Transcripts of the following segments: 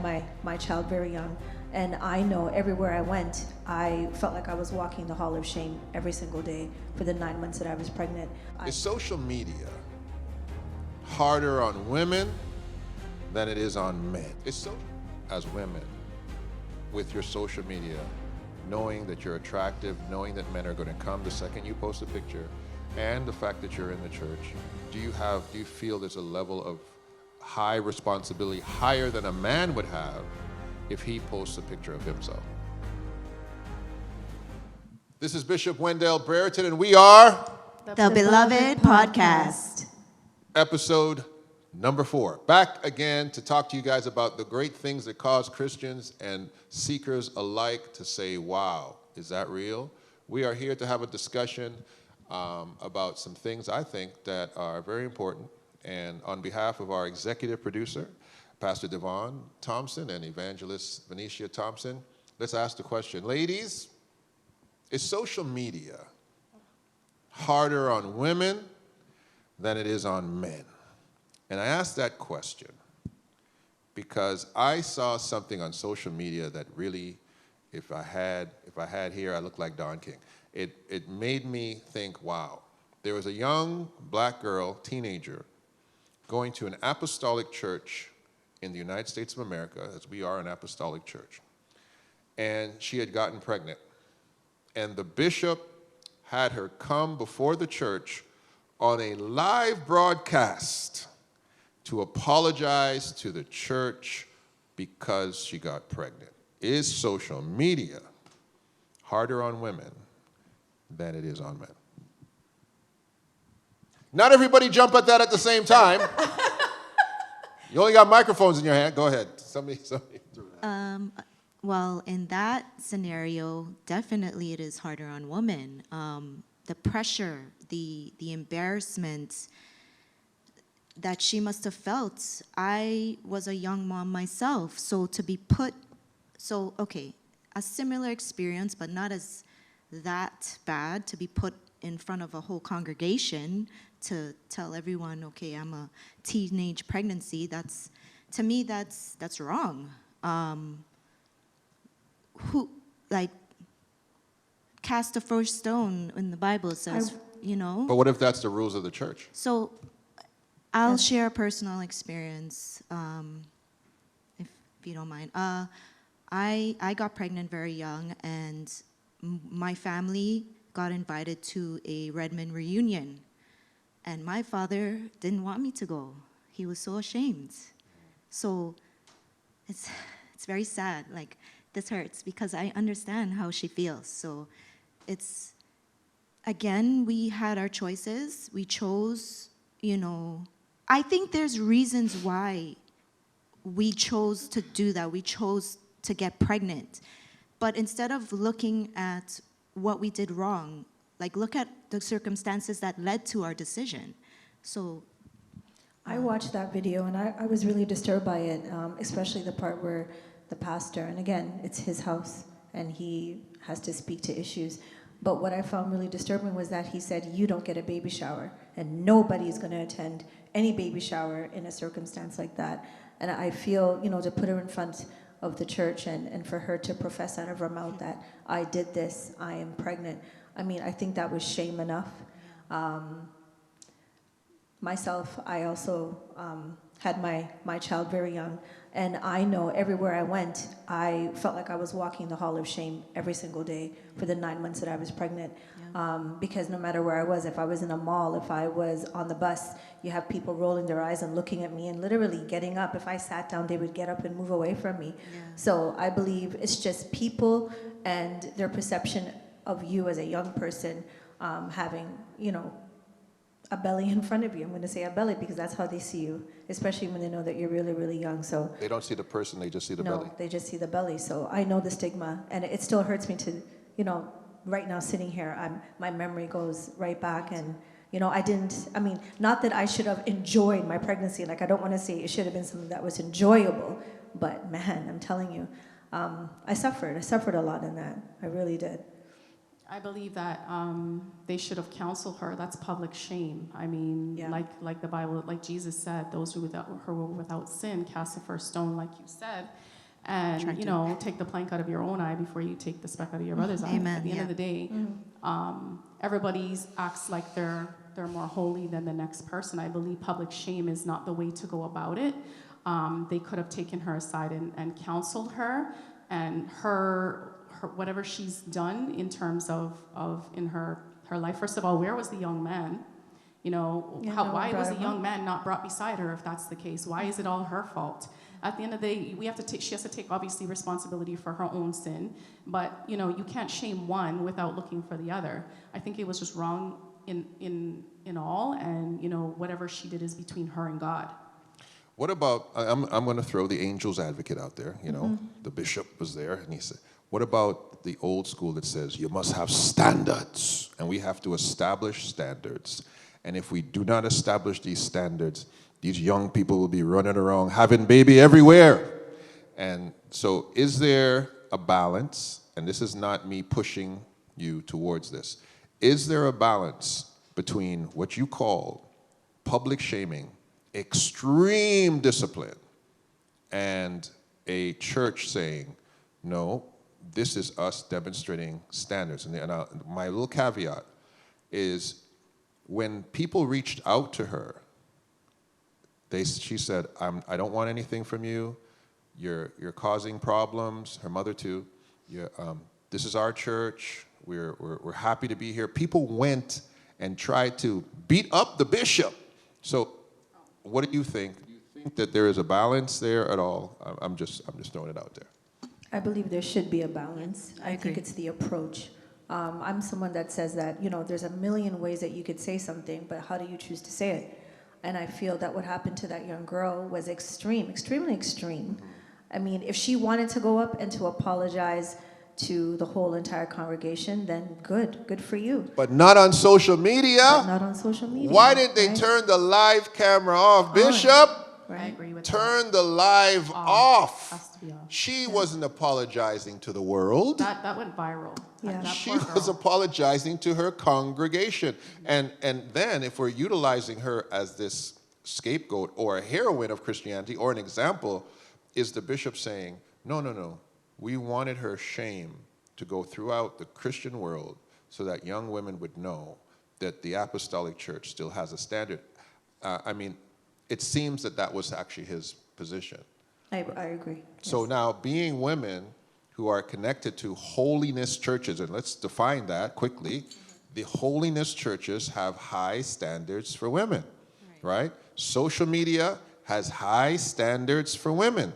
my child very young, and I know everywhere I went, I felt like I was walking the hall of shame every single day for the 9 months that I was pregnant. Is social media harder on women than it is on men? It's so, as women, with your social media, knowing that you're attractive, knowing that men are going to come the second you post a picture, and the fact that you're in the church, do you feel there's a level of high responsibility, higher than a man would have if he posts a picture of himself? This is Bishop Wendell Brereton, and we are The Beloved Podcast. Episode number 4. Back again to talk to you guys about the great things that cause Christians and seekers alike to say, wow, is that real? We are here to have a discussion about some things I think that are very important. And on behalf of our executive producer, Pastor Devon Thompson and Evangelist Venetia Thompson, let's ask the question. Ladies, is social media harder on women than it is on men? And I ask that question because I saw something on social media that really, if I had here, I look like Don King. It made me think, wow. There was a young black girl, teenager, going to an apostolic church in the United States of America, as we are an apostolic church. And she had gotten pregnant. And the bishop had her come before the church on a live broadcast to apologize to the church because she got pregnant. Is social media harder on women than it is on men? Not everybody jump at that at the same time. You only got microphones in your hand. Go ahead. Somebody threw that. Well, in that scenario, definitely it is harder on women. The pressure, the embarrassment that she must have felt. I was a young mom myself, so to be put, a similar experience, but not as that bad, to be put in front of a whole congregation to tell everyone, okay, I'm a teenage pregnancy. To me, that's wrong. Cast the first stone in the Bible says, But what if that's the rules of the church? So I'll share a personal experience, if you don't mind. I got pregnant very young, and my family got invited to a Redmond reunion. And my father didn't want me to go. He was so ashamed. So it's very sad. Like, this hurts because I understand how she feels. So it's, again, we had our choices. We chose, I think there's reasons why we chose to do that. We chose to get pregnant. But instead of looking at what we did wrong, look at the circumstances that led to our decision. So I watched that video, and I was really disturbed by it, especially the part where the pastor, and again, it's his house, and he has to speak to issues. But what I found really disturbing was that he said, you don't get a baby shower, and nobody is going to attend any baby shower in a circumstance like that. And I feel, to put her in front of the church and for her to profess out of her mouth that I did this, I am pregnant. I think that was shame enough. Myself, I also had my child very young, and I know everywhere I went, I felt like I was walking the hall of shame every single day for the 9 months that I was pregnant. Because no matter where I was, if I was in a mall, if I was on the bus, you have people rolling their eyes and looking at me and literally getting up. If I sat down, they would get up and move away from me. Yeah. So I believe it's just people and their perception of you as a young person having, a belly in front of you. I'm going to say a belly because that's how they see you, especially when they know that you're really, really young. So they don't see the person, they just see the belly. No, they just see the belly. So I know the stigma, and it still hurts me to, right now sitting here, my memory goes right back, and not that I should have enjoyed my pregnancy. I don't want to say it should have been something that was enjoyable, but man, I'm telling you, I suffered a lot in that. I really did. I believe that they should have counseled her. That's public shame. I mean, Yeah. like the Bible, like Jesus said, those who were without sin cast the first stone, like you said. And, Attractive. you know, take the plank out of your own eye before you take the speck out of your brother's eye. Amen, At the end yeah. of the day, everybody acts like they're more holy than the next person. I believe public shame is not the way to go about it. They could have taken her aside and counseled her, and her whatever she's done in terms of in her life. First of all, where was the young man? You know, Yeah, no one why was brought the him young up. man not brought beside her if that's the case? Why is it all her fault? At the end of the day, she has to take obviously responsibility for her own sin, but you know, you can't shame one without looking for the other. I think it was just wrong in all, and you know, whatever she did is between her and God. What about, I'm going to throw the angel's advocate out there, you know, the bishop was there, and he said, what about the old school that says you must have standards, and we have to establish standards, and if we do not establish these standards, these young people will be running around having baby everywhere. And so is there a balance, and this is not me pushing you towards this, is there a balance between what you call public shaming, extreme discipline, and a church saying, no, this is us demonstrating standards? And my little caveat is when people reached out to her, she said, I don't want anything from you. You're causing problems. Her mother too. This is our church. We're happy to be here. People went and tried to beat up the bishop. So what do you think? Do you think that there is a balance there at all? I'm just throwing it out there. I believe there should be a balance. I think agree. it's the approach. I'm someone that says that, you know, there's a million ways that you could say something, but how do you choose to say it? And I feel that what happened to that young girl was extremely extreme. I mean, if she wanted to go up and to apologize to the whole entire congregation, then good for you. But not on social media. But not on social media. Why did they right? turn the live camera off, Bishop? I Right. agree with Turn the live off. Has to be off. She wasn't apologizing to the world. That went viral. Yeah. That She poor was girl. apologizing to her congregation. And then if we're utilizing her as this scapegoat or a heroine of Christianity or an example, is the bishop saying, no, we wanted her shame to go throughout the Christian world so that young women would know that the Apostolic Church still has a standard. I mean, it seems that was actually his position. I agree. So Yes. now, being women who are connected to holiness churches, and let's define that quickly, the holiness churches have high standards for women, right? Social media has high standards for women.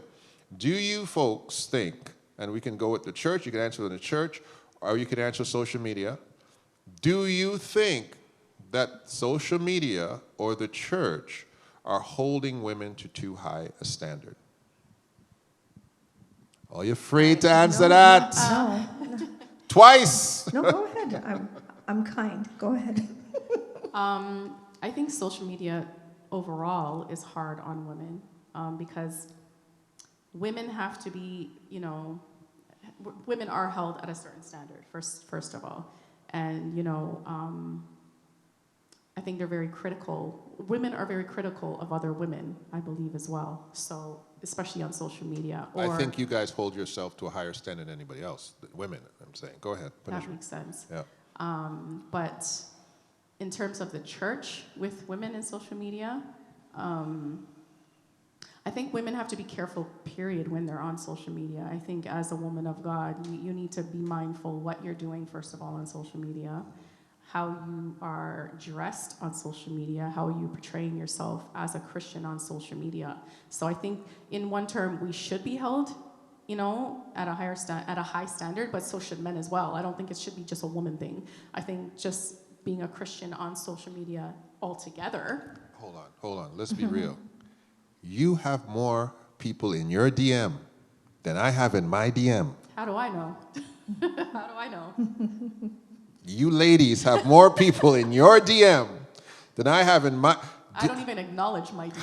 Do you folks think, and we can go with the church, you can answer in the church, or you can answer social media, do you think that social media or the church are holding women to too high a standard? Are you afraid to answer that? No, Twice. no, go ahead. I'm kind. Go ahead. I think social media overall is hard on women because women have to be, you know, women are held at a certain standard, first of all. And, you know, I think they're very critical. Women are very critical of other women, I believe, as well. So, especially on social media. Or, I think you guys hold yourself to a higher standard than anybody else. Women, I'm saying. Go ahead. Finish that it. makes sense. Yeah. But in terms of the church with women in social media, I think women have to be careful, period, when they're on social media. I think as a woman of God, you need to be mindful what you're doing, first of all, on social media, how you are dressed on social media, how are you portraying yourself as a Christian on social media. So I think in one term, we should be held, you know, at a high standard, but so should men as well. I don't think it should be just a woman thing. I think just being a Christian on social media altogether. Hold on. Let's be real. You have more people in your DM than I have in my DM. How do I know? How do I know? You ladies have more people in your DM than I have in my. I don't even acknowledge my DM.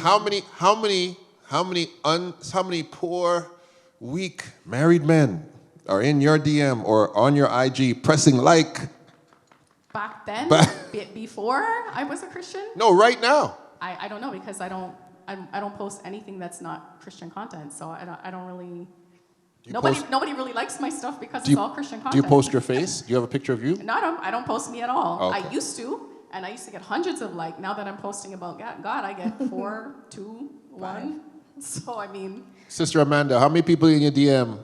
How many poor, weak married men are in your DM or on your IG pressing like Back then, before I was a Christian, No, right now. I don't know, because I don't post anything that's not Christian content. So I don't really. Nobody really likes my stuff because it's all Christian content. Do you post your face? Do you have a picture of you? No, I don't post me at all. Okay. I used to, and I used to get hundreds of likes. Now that I'm posting about God, I get 4, 2, 1. So I mean. Sister Amanda, how many people in your DM?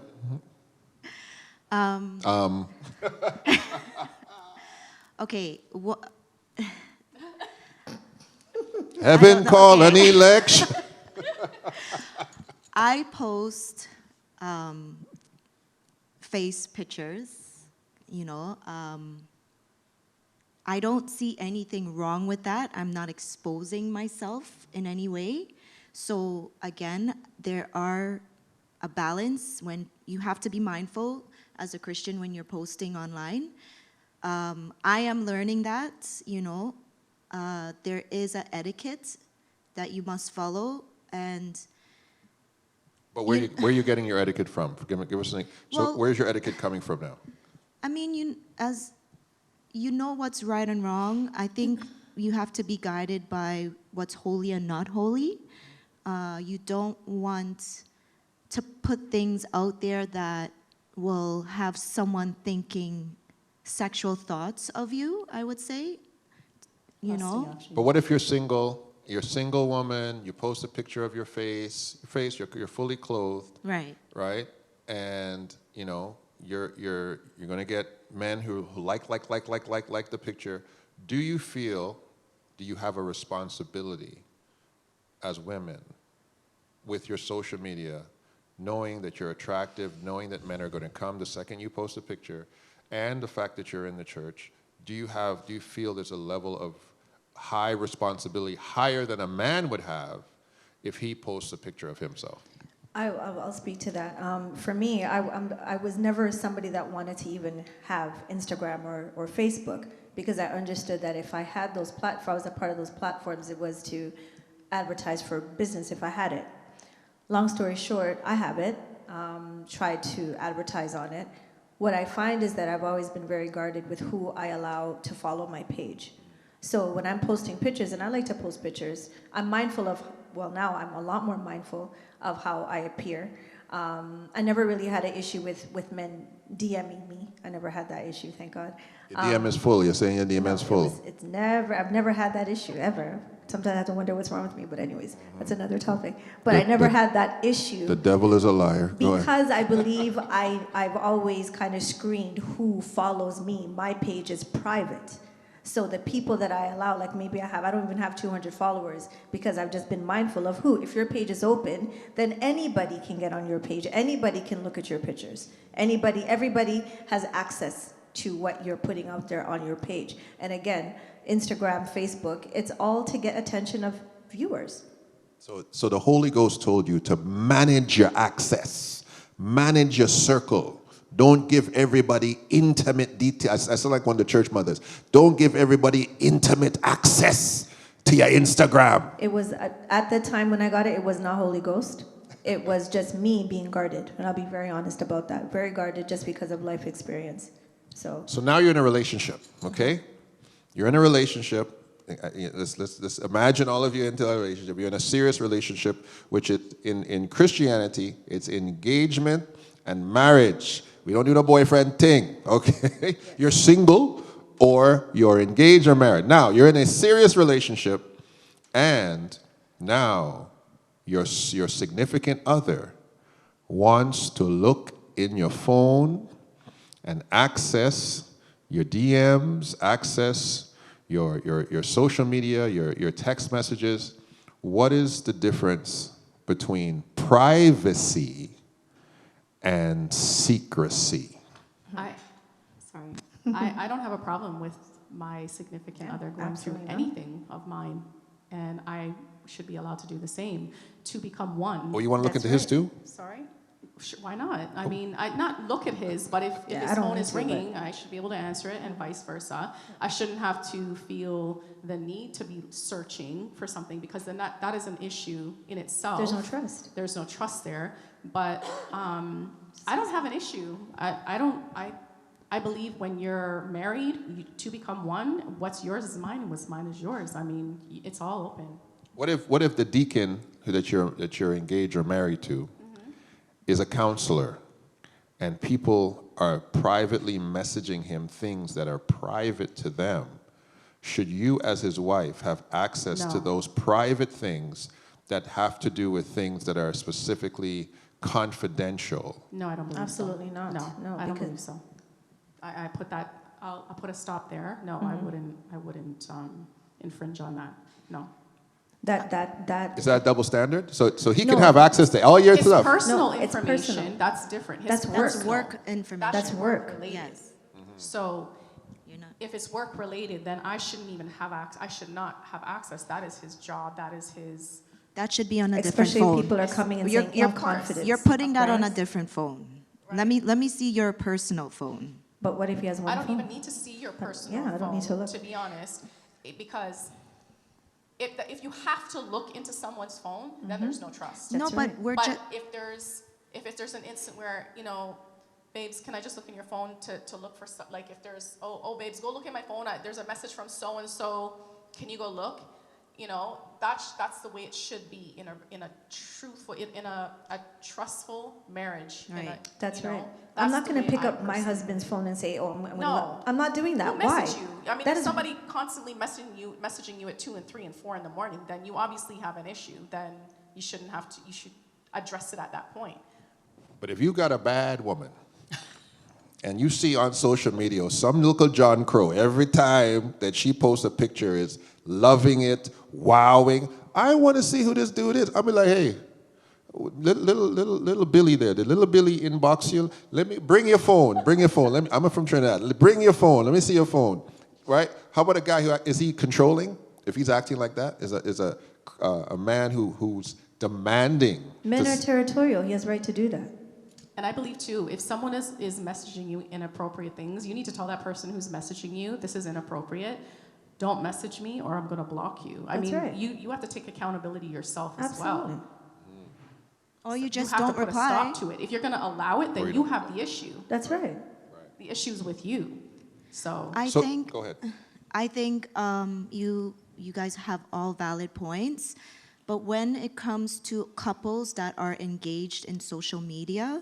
Okay. Heaven call an election. I post face pictures, I don't see anything wrong with that. I'm not exposing myself in any way. So again, there are a balance when you have to be mindful as a Christian when you're posting online. I am learning that, there is an etiquette that you must follow, and But where are you getting your etiquette from? Give us something. So Well, where's your etiquette coming from now? I mean, you know what's right and wrong. I think you have to be guided by what's holy and not holy. You don't want to put things out there that will have someone thinking sexual thoughts of you, I would say. But what if you're single? You're a single woman. You post a picture of your face. You're fully clothed, Right. right? And you're going to get men who like the picture. Do you have a responsibility as women with your social media, knowing that you're attractive, knowing that men are going to come the second you post a picture, and the fact that you're in the church? Do you feel there's a level of high responsibility, higher than a man would have if he posts a picture of himself? I'll speak to that. For me, I was never somebody that wanted to even have Instagram or Facebook, because I understood that if I had those platforms, if I was a part of those platforms, it was to advertise for business if I had it. Long story short, I have it, tried to advertise on it. What I find is that I've always been very guarded with who I allow to follow my page. So when I'm posting pictures, and I like to post pictures, I'm mindful of, now I'm a lot more mindful of how I appear. I never really had an issue with men DMing me. I never had that issue, thank God. Your DM is full. You're saying your DM is full. I've never had that issue, ever. Sometimes I have to wonder what's wrong with me, but anyways, that's another topic. But I never had that issue. The devil is a liar. Go ahead. Because I believe I've always kind of screened who follows me. My page is private. So the people that I allow, like maybe I don't even have 200 followers, because I've just been mindful of who. If your page is open, then anybody can get on your page. Anybody can look at your pictures. Everybody has access to what you're putting out there on your page. And again, Instagram, Facebook, it's all to get attention of viewers. So the Holy Ghost told you to manage your access, manage your circle. Don't give everybody intimate details. I sound like one of the church mothers. Don't give everybody intimate access to your Instagram. It was, at the time when I got it, it was not Holy Ghost. It was just me being guarded. And I'll be very honest about that. Very guarded just because of life experience. So now you're in a relationship, okay? You're in a relationship. Let's imagine all of you into a relationship. You're in a serious relationship, which in Christianity, it's engagement and marriage. We don't do the boyfriend thing, okay? You're single or you're engaged or married. Now, you're in a serious relationship, and now your significant other wants to look in your phone and access your DMs, access your social media, your text messages. What is the difference between privacy and secrecy? I don't have a problem with my significant other going through anything of mine, and I should be allowed to do the same, to become one. Oh, you want to look into his too? Sorry? Why not? I mean, not look at his, but if his phone is ringing, I should be able to answer it, and vice versa. I shouldn't have to feel the need to be searching for something, because then that is an issue in itself. there's no trust. There's no trust there. But I don't have an issue. I believe when you're married, you two become one. What's yours is mine, and what's mine is yours. I mean, it's all open. What if the deacon that you're engaged or married to is a counselor, and people are privately messaging him things that are private to them? Should you, as his wife, have access to No. those private things that have to do with things that are specifically confidential? No, I don't believe Absolutely so. not. No, I don't because- believe so. I put that. I'll put a stop there. No, I wouldn't infringe on that. No. That Is that a double standard? So he No. can have access to all your It's stuff. personal No, it's information. personal. That's different. That's That's work. work information. That's work. related. Yes. So You're not. if it's work related, then I shouldn't even have access. I should not have access. That is his job. That is his. That should be on a different especially phone. people are coming and You're- saying, you're- "I'm confident." You're putting that on a Right? different phone. Let me see your personal phone. But what if he has one I don't phone? even need to see your personal yeah, I don't phone, need to look. to be honest, because if you have to look into someone's phone, then there's no trust. No, That's but right. we're But just. if there's an instant where, babes, can I just look in your phone to look for like if there's babes, go look at my phone. There's a message from so and so. Can you go look? That's the way it should be in a truthful, in a trustful marriage. Right. That's right. That's I'm not the going to way pick I up my personally- husband's phone and say, "Oh, No. I'm not doing that." Who Why? message you? I mean, That if is- somebody constantly messaging you at 2 and 3 and 4 in the morning, then you obviously have an issue. Then you shouldn't have to. You should address it at that point. But if you got a bad woman, and you see on social media some little John Crow, every time that she posts a picture is loving it, wowing, I want to see who this dude is. I'll be like, hey, little Billy there, the little Billy inbox you. Let me bring your phone. I'm from Trinidad. Bring your phone. Let me see your phone. Right? How about a guy is he controlling? If he's acting like that, is a man who's demanding. Men to are territorial. He has right to do that. And I believe too, if someone is messaging you inappropriate things, you need to tell that person who's messaging you, this is inappropriate. Don't message me or I'm going to block you. I That's mean, right. you have to take accountability yourself as Absolutely. well. Or you just you have don't to put reply. a stop to it. If you're going to allow it, Or then you you don't. have the issue. That's right. The issue's with you. So So, think. go ahead. I think you guys have all valid points, but when it comes to couples that are engaged in social media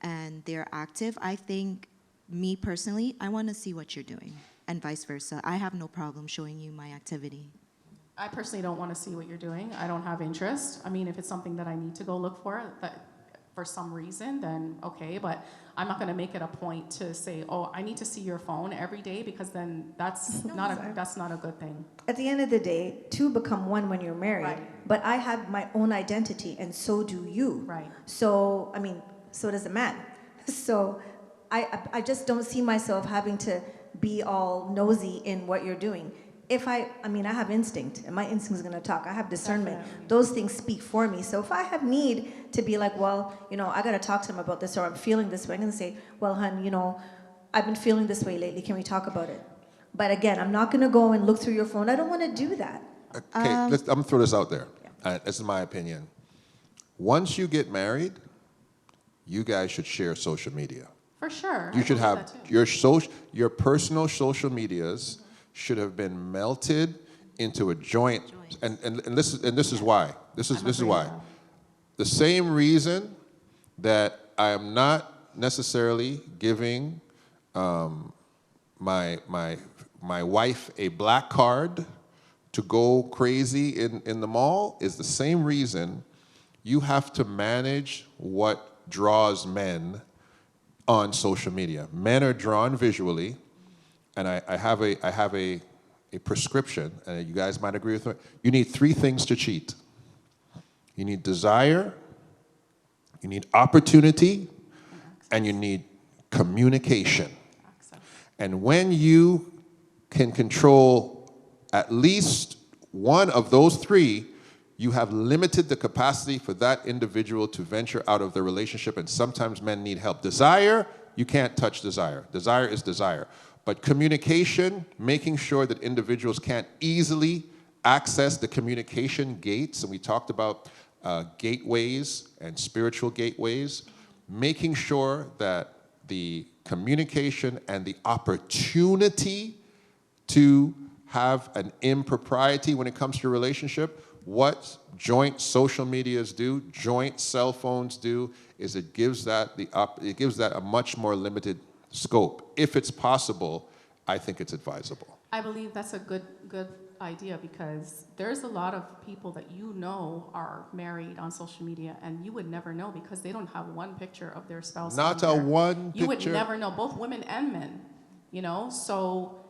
and they're active, I think, me personally, I want to see what you're doing, and vice versa. I have no problem showing you my activity. I personally don't want to see what you're doing. I don't have interest. I mean, if it's something that I need to go look for some reason, then okay. But I'm not going to make it a point to say, oh, I need to see your phone every day, because then that's not a good thing. At the end of the day, two become one when you're married. Right. But I have my own identity, and so do you. Right. So, I mean, so does the man. So I just don't see myself having to be all nosy in what you're doing. If I have instinct, and my instinct is going to talk. I have discernment. Definitely. Those things speak for me. So if I have need to be like, well, I got to talk to him about this, or I'm feeling this way, I'm going to say, well, hon, I've been feeling this way lately. Can we talk about it? But again, I'm not going to go and look through your phone. I don't want to do that. Okay, I'm going to throw this out there. This is my opinion. Once you get married, you guys should share social media. For sure. You I should believe have that too. your personal social medias should have been melted into a joint. And this is why. This is why. The same reason that I am not necessarily giving my wife a black card to go crazy in the mall is the same reason you have to manage what draws men on social media. Men are drawn visually, and I have a prescription, and you guys might agree with me. You need 3 things to cheat. You need desire, you need opportunity, and you need communication. And when you can control at least one of those 3, you have limited the capacity for that individual to venture out of the relationship, and sometimes men need help. Desire, you can't touch desire. Desire is desire. But communication, making sure that individuals can't easily access the communication gates, and we talked about gateways and spiritual gateways, making sure that the communication and the opportunity to have an impropriety when it comes to a relationship, what joint social medias do, joint cell phones do, is it gives that a much more limited scope. If it's possible, I think it's advisable. I believe that's a good idea, because there's a lot of people that you know are married on social media, and you would never know because they don't have one picture of their spouse. Not on a there. one You picture. would never know, both women and men. You know, so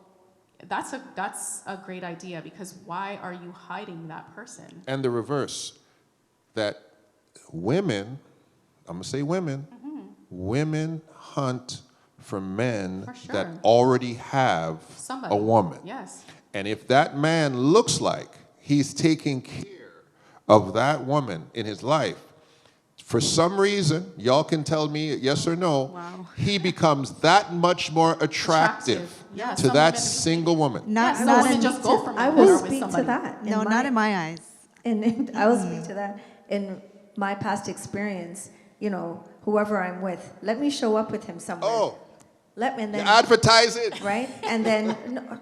that's a great idea, because why are you hiding that person? And the reverse, that women, I'm going to say women, women hunt for men For sure. that already have Somebody. a woman. Yes. And if that man looks like he's taking care of that woman in his life, for some reason, y'all can tell me yes or no, Wow. he becomes that much more attractive Yeah, to some that women- single woman. Not, Some not women in, just go for I men will that are with speak to somebody. that. no, not in my eyes. And I will speak to that. In my past experience, you know, whoever I'm with, let me show up with him somewhere. Oh, Let me, and you then, advertise it. right? And then, no,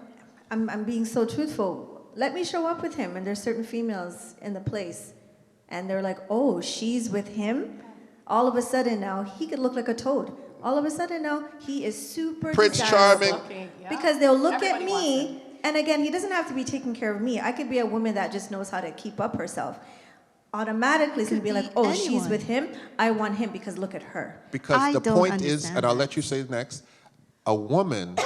I'm being so truthful. Let me show up with him. And there's certain females in the place. And they're like, oh, she's with him? All of a sudden now, he could look like a toad. All of a sudden now, he is super Prince desirable. Charming. Okay, yeah. Because they'll look Everybody at wants me, and again, he doesn't have to be taking care of me. I could be a woman that just knows how to keep up herself. Automatically, it's going to be Could like, be oh, she's anyone. with him. I want him because look at her. Because I the don't point is, understand and I'll that. let you say next, a woman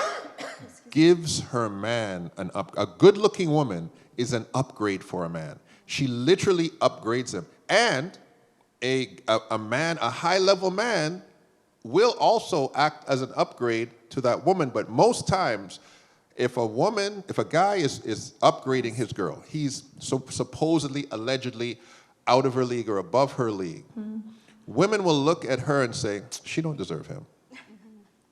gives her man a good-looking woman is an upgrade for a man. She literally upgrades him. And a man, a high-level man, will also act as an upgrade to that woman. But most times, if a guy is upgrading his girl, he's supposedly, allegedly out of her league or above her league. Women will look at her and say, she don't deserve him.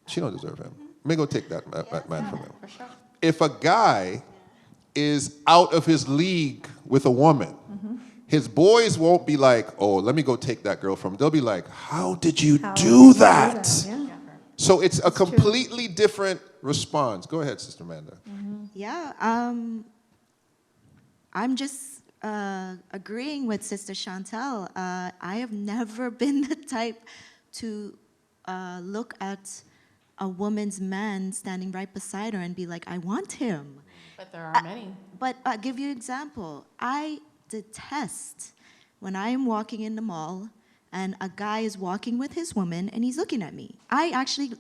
She don't deserve him. Let me go take that man from him. For sure. If a guy is out of his league with a woman, his boys won't be like, oh, let me go take that girl from him. They'll be like, how did you How do did that? Yeah. So it's a completely different response. Go ahead, Sister Amanda. Yeah, I'm just agreeing with Sister Shantell. I have never been the type to look at a woman's man standing right beside her and be like, I want him. But there are many. But I'll give you an example. I detest when I am walking in the mall and a guy is walking with his woman and he's looking at me. I actually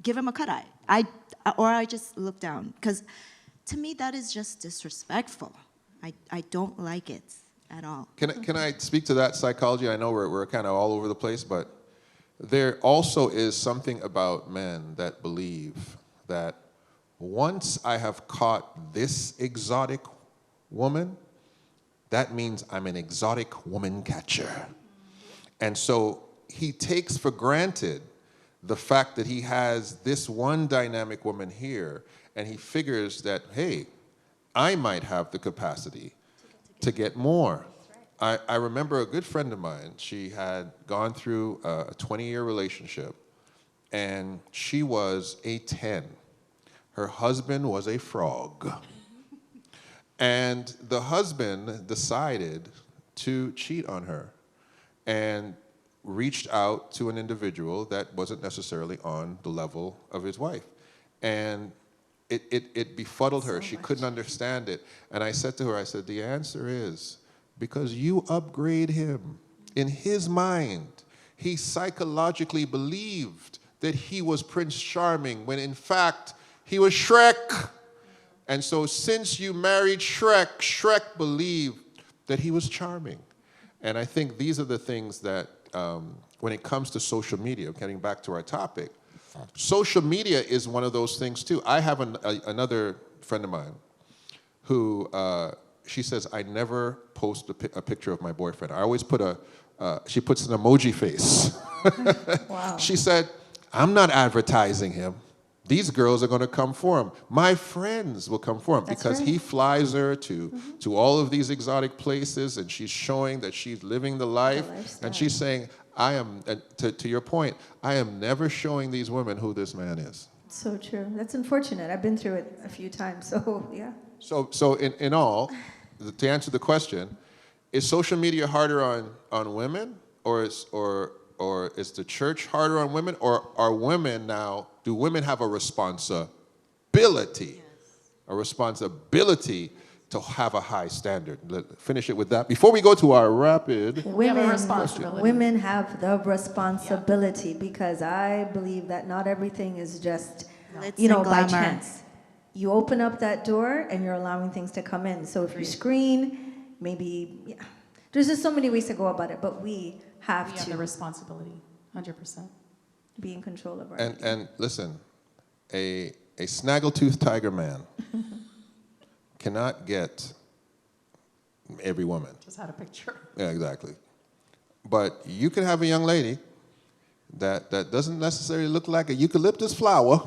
give him a cut eye. I just look down. Because to me, that is just disrespectful. I don't like it at all. Can I speak to that psychology? I know we're kind of all over the place, but there also is something about men that believe that once I have caught this exotic woman, that means I'm an exotic woman catcher. And so he takes for granted the fact that he has this one dynamic woman here, and he figures that, hey, I might have the capacity to get more. I remember a good friend of mine, she had gone through a 20-year relationship, and she was a 10. Her husband was a frog. And the husband decided to cheat on her and reached out to an individual that wasn't necessarily on the level of his wife. And it befuddled her. She couldn't understand it. And I said to her, I said, the answer is because you upgrade him. In his mind, he psychologically believed that he was Prince Charming when in fact he was Shrek. And so since you married Shrek, Shrek believed that he was charming. And I think these are the things that, when it comes to social media, getting back to our topic, social media is one of those things too. I have another friend of mine who, she says, I never post a picture of my boyfriend. I always put she puts an emoji face. Wow. She said, I'm not advertising him. These girls are going to come for him. My friends will come for him That's because right. he flies her to all of these exotic places, and she's showing that she's living the life. lifestyle. And she's saying, I am, to your point, I am never showing these women who this man is. So true. That's unfortunate. I've been through it a few times, so yeah. So in all, to answer the question, is social media harder on women, or is the church harder on women, or are women now? Do women have a responsibility, to have a high standard? Finish it with that before we go to our rapid. We have a responsibility. Women have the responsibility because I believe that not everything is just, Glitz by and glamour. chance. You open up that door and you're allowing things to come in. So if you screen, maybe, there's just so many ways to go about it, but we have the to responsibility, 100%. be in control of our And listen, a snaggletooth tiger man cannot get every woman. Just had a picture. Yeah, exactly. But you can have a young lady that doesn't necessarily look like a eucalyptus flower,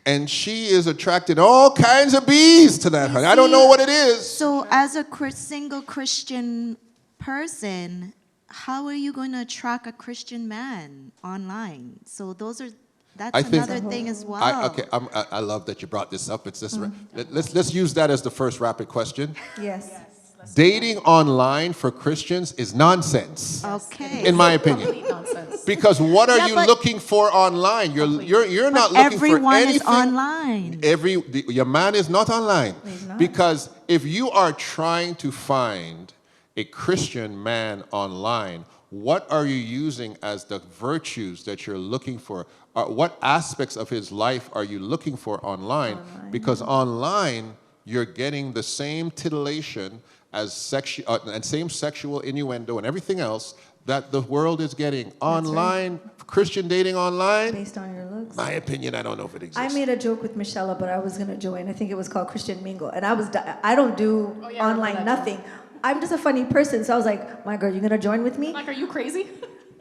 and she is attracting all kinds of bees to that honey. I don't know what it is. So as a single Christian person, how are you going to attract a Christian man online? So that's I think- another thing as well. I love that you brought this up. It's just let's use that as the first rapid question. Yes. Dating online for Christians is nonsense, Okay. in my opinion. Complete nonsense. Because what are Yeah, you but- looking for online? You're not But looking for everyone anything. is online. Your man is not online. He's not. Because if you are trying to find a Christian man online, what are you using as the virtues that you're looking for? What aspects of his life are you looking for online? Because online, you're getting the same titillation as and same sexual innuendo and everything else that the world is getting. Online, Christian dating online, Based on your looks. my opinion, I don't know if it exists. I made a joke with Michelle, but I was going to join. I think it was called Christian Mingle. And I don't do Oh, yeah, I remember online that nothing. I'm just a funny person. So I was like, my girl, you going to join with me? Like, are you crazy?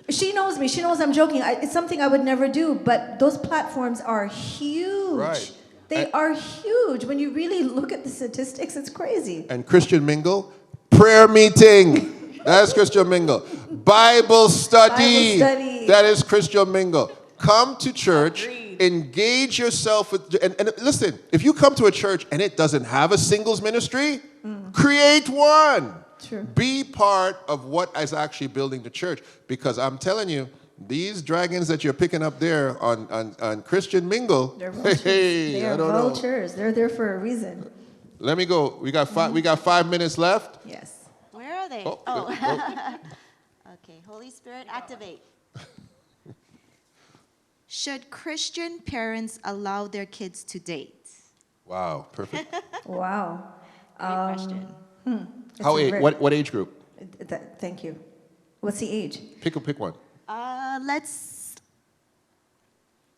She knows me. She knows I'm joking. It's something I would never do. But those platforms are huge. Right. They are huge. When you really look at the statistics, it's crazy. And Christian Mingle, prayer meeting. That's Christian Mingle. Bible study. Bible study. That is Christian Mingle. Come to church, Agreed. engage yourself with, and listen, if you come to a church and it doesn't have a singles ministry, create one. True. Be part of what is actually building the church. Because I'm telling you, these dragons that you're picking up there on Christian Mingle, They're vultures. They I are don't know. vultures. They're there for a reason. Let me go. We got 5 minutes left. Yes. Where are they? Oh. Okay, Holy Spirit, activate. Should Christian parents allow their kids to date? Wow, perfect. Wow. Great question. It's How a age? very- What age group? Thank you. What's the age? Pick one. Let's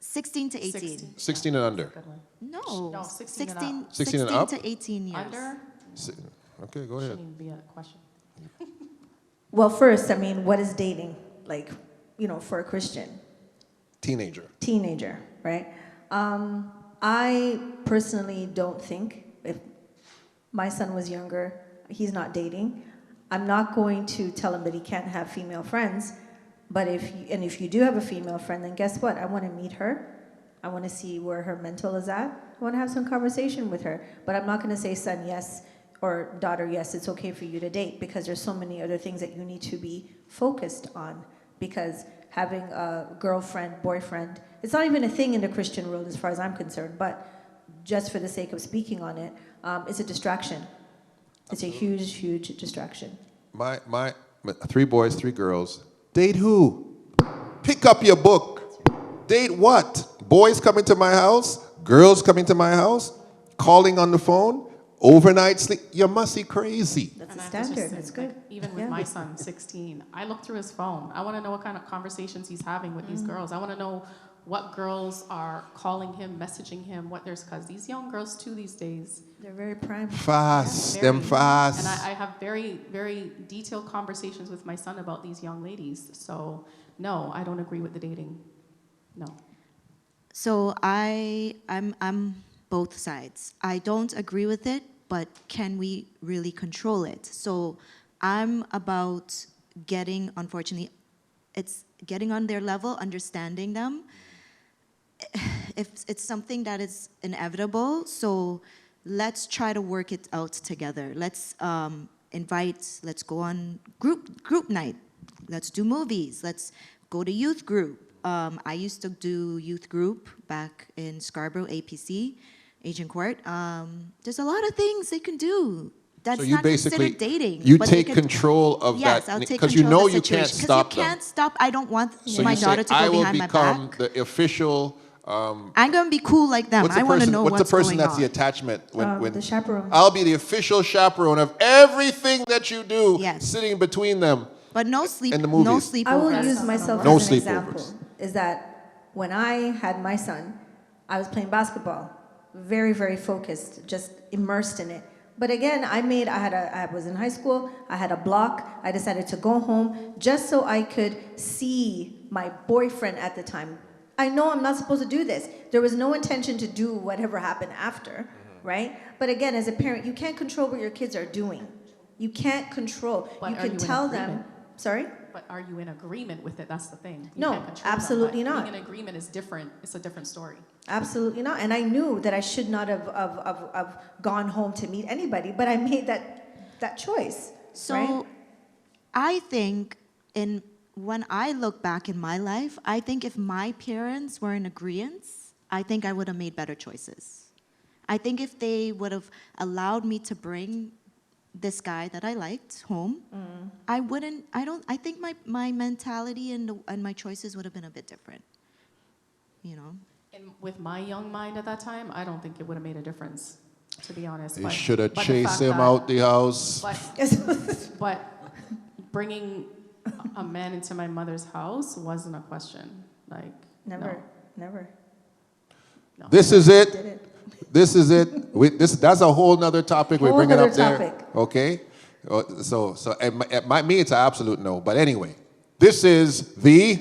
16 to 18. 16 and under. Good one. No, No, 16 and up. 16 and up? to 18 years. Under? Okay, go ahead. Shouldn't even be a question. Well, first, I mean, what is dating? Like, for a Christian Teenager. teenager, right? I personally don't think, if my son was younger, he's not dating. I'm not going to tell him that he can't have female friends, but if you do have a female friend, then guess what? I want to meet her. I want to see where her mental is at. I want to have some conversation with her, but I'm not going to say, son, yes, or daughter, yes, it's okay for you to date, because there's so many other things that you need to be focused on, because having a girlfriend, boyfriend, it's not even a thing in the Christian world as far as I'm concerned, but just for the sake of speaking on it, it's a distraction. It's a huge, huge distraction. My 3 boys, 3 girls. Date who? Pick up your book. Date what? Boys coming to my house? Girls coming to my house? Calling on the phone? Overnight sleep? You must be crazy. That's And a I have to just standard. say, It's like, good. even with Yeah. my son, 16, I look through his phone. I want to know what kind of conversations he's having with these girls. I want to know what girls are calling him, messaging him, because these young girls too these days. They're very prime. Fast. very- Them fast. And I have very, very detailed conversations with my son about these young ladies. So no, I don't agree with the dating. No. So I'm both sides. I don't agree with it, but can we really control it? So I'm about getting, unfortunately, it's getting on their level, understanding them. If it's something that is inevitable, so let's try to work it out together. Let's let's go on group night. Let's do movies. Let's go to youth group. I used to do youth group back in Scarborough, APC, Agent Court. There's a lot of things they can do. That's So you not basically, considered dating. you but take they can- control of Yes, that, I'll take because you control know of the you can't situation. stop Because you them. can't stop. I don't want So my you say, daughter to I go will behind my become back. the official. I'm gonna be cool like them. What's I want to know what's what's the person going that's the on. attachment? When The chaperone. I'll be the official chaperone of everything that you do, Yes. sitting between them. But no sleep. In the No movies. sleepovers. I will use myself No as an sleepovers. example. Is that when I had my son, I was playing basketball, very, very focused, just immersed in it. But again, I was in high school, I had a block, I decided to go home just so I could see my boyfriend at the time. I know I'm not supposed to do this. There was no intention to do whatever happened after, right? But again, as a parent, you can't control what your kids are doing. You can't control. But you are can you in tell them, agreement? Sorry? But are you in agreement with it? That's the thing. You No, can't control them, absolutely but not. Being in agreement is different. It's a different story. Absolutely not. And I knew that I should not have gone home to meet anybody, but I made that choice. So right? I think when I look back in my life, I think if my parents were in agreement, I think I would have made better choices. I think if they would have allowed me to bring this guy that I liked home, I think my mentality and my choices would have been a bit different. You know? And with my young mind at that time, I don't think it would have made a difference, to be honest. You But- should have but the chased fact him that- out the house. But bringing a man into my mother's house wasn't a question. Like, Never. No. This is Did it. it. This is it. That's a whole nother topic we're Whole bringing up nother there. topic. Okay? So at me, it's an absolute no. But anyway, this is the...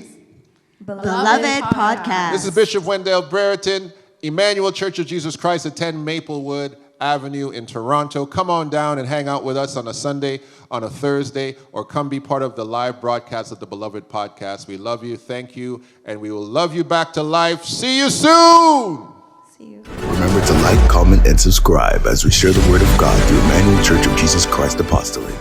Beloved podcast. This is Bishop Wendell Brereton, Emmanuel Church of Jesus Christ at 10 Maplewood Avenue in Toronto. Come on down and hang out with us on a Sunday, on a Thursday, or come be part of the live broadcast of the Beloved Podcast. We love you. Thank you. And we will love you back to life. See you soon. See you. Remember to like, comment, and subscribe as we share the Word of God through Emmanuel Church of Jesus Christ Apostolic.